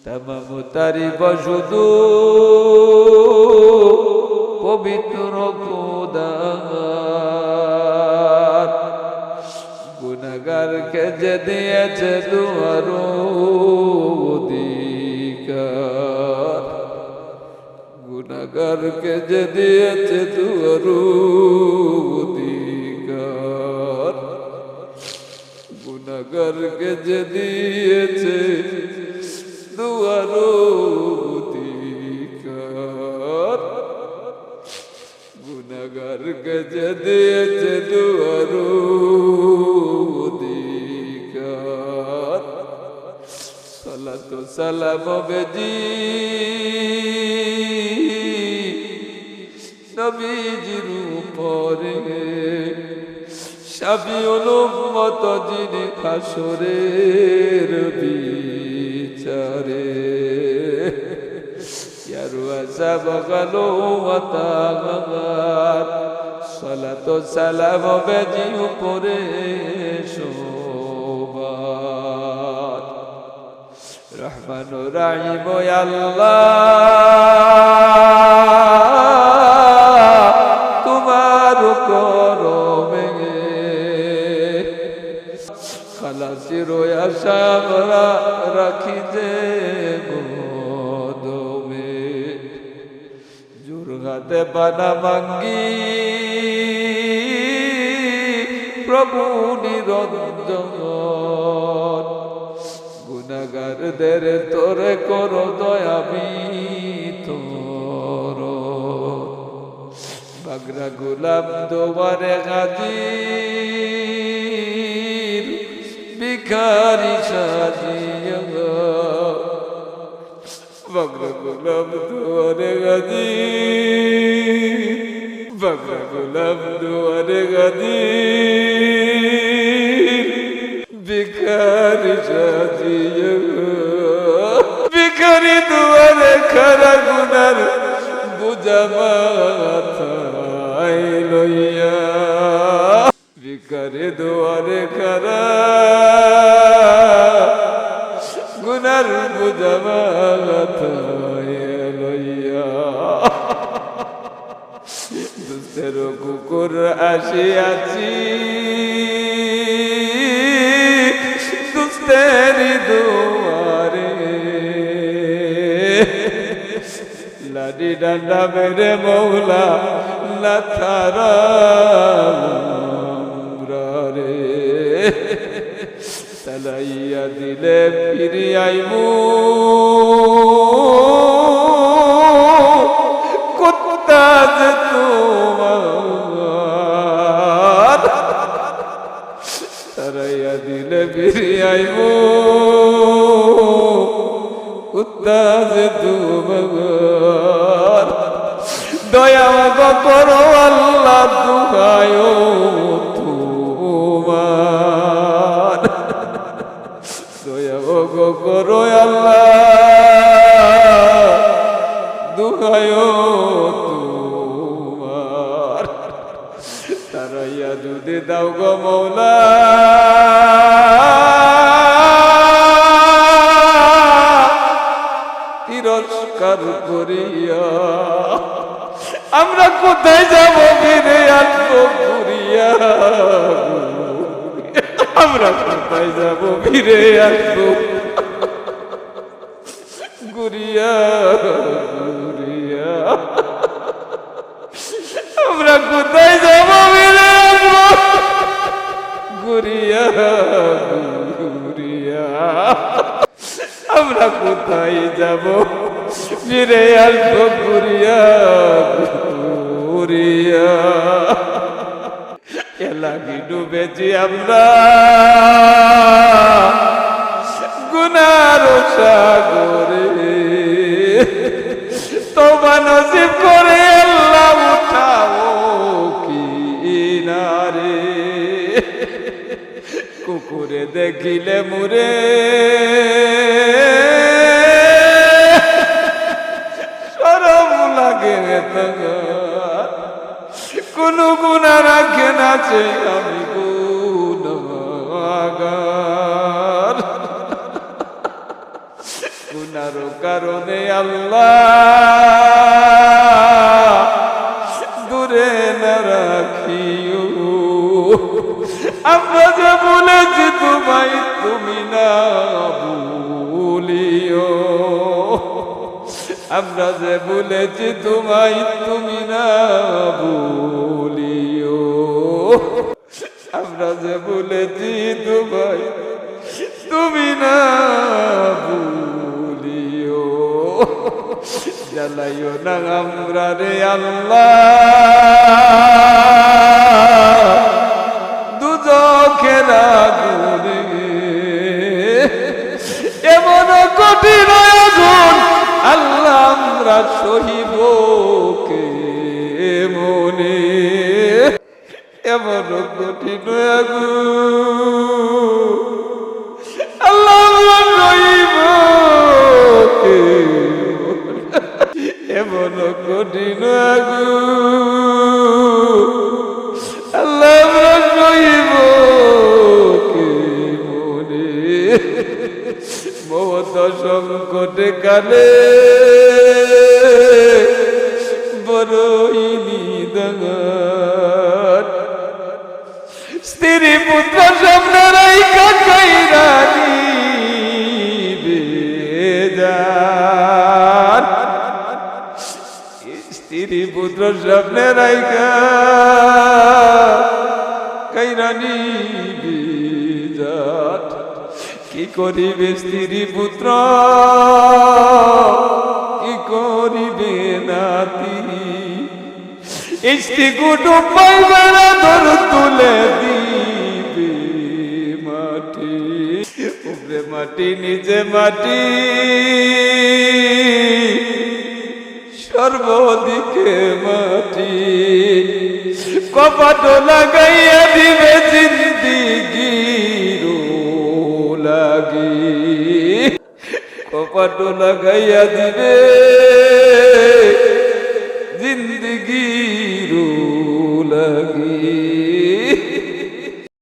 तमाम तारीफ शुधु पवित्र खुदार गुनाहगार के जे दिएছে दुआर अधिकार गुनाहगार के जे दिएছে दुआर अधिकार गुनाहगार के जे दिएছে दुआर अधिकार गुनाहगार के जे दिएছে दुआर अधिकार सलातो सलाम बेजी नबीजिर उपरे शाफिउल उम्मत जिनि हाशरेर বিচারে ইয়ারওয়াজা বগালো ওয়াতাগার সালাত ও সালাম বেজি উপরে সবার রহমান ও রহিম ও আল্লাহ তোমার করমে খালাসির আশা আমরা রাখি যে গোদমে জুরগাতে বানা মাঙ্গি প্রভু নিরঞ্জন গুনাহগারদের তোরে করো দয়ামি তোর বাগরা গোলাম দোবারে গাজীর ভিখারি সাজিয়া বাগরা গোলাম দোবারে গাজীর বাগরা গোলাম দোবারে গাজীর ভিখারি সাজিয়া ভিখারি দুয়ারে খারা গুনার বুঝা মাথায় লইয়া ভিখারি দুয়ারে খারা গুনার বুঝা মাথায় লইয়া দুসের কুকুর আসিয়াছি দুস্তেরি দুয়ারে লাডি ডান্ডা মেরে মৌলা লাথারা রে তালাইয়া দিলে ফিরি আইমু কুত্তা যে তোমার তারাইয়া দিলে ফিরি আইমু কুত্তা যে তোমার দয়া করো আল্লাহ দুহায় তোমার দয়া করো আল্লাহ দুহায় তোমার তারাইয়া যদি দাও গো মৌলা তিরস্কার করিয়া আমরা কোথায় যাব ফিরে আসবো ঘুরিয়া আমরা কোথায় যাব ফিরে আসবো ঘুরিয়া ঘুরিয়া আমরা কোথায় যাব ফিরে আসবো ঘুরিয়া ঘুরিয়া আমরা কোথায় যাব ফিরে আসবো ঘুরিয়া ঘুরিয়া এলাকি ডুবেছি আমরা গুনার সাগরে তওবা নসিব করে আল্লাহ উঠাও কিনারে কুকুরে দেখিলে মুরে শরম লাগে কোন গুনাহ রাখে না যে আমি গুনাহগার গুনাহ কারো কারণে আল্লাহ দূরে না রাখিও। আমরা যে বলেছি তোমায় তুমি না ভুলিও, আমরা যে বলেছি তোমায় তুমি না ভুলিও, আমরা যে বলেছি তোমায় তুমি না ভুলিও। জ্বালাইও না আমরা রে আল্লাহ দুজখের আগুনে, এমন কঠিন আগুন আল্লাহ আমরা সহিব কে মনে, এমন কঠিন আগুন আল্লাহ আমরা সহিব কে, এমন কঠিন আগুন আল্লাহ আমরা সহিব কে মনে। মমত সংকটে কালে বড়ই নিদান, স্ত্রী পুত্র সামনে রাইখা কইরা নিবে যান, স্ত্রী পুত্র সামনে রাইখা কইরা নিবে যান। কি করিবে স্ত্রী পুত্র, কি করিবে নাতি, স্ত্রী কুটুম পাইবে না ধর তুলে দিবে মাটি, উপরে মাটি নিচে মাটি, সর্বদিকে মাটি, কপাট লাগাইয়া দিবে জিন্দিগির লাগি, কপাট লাগাইয়া দিবে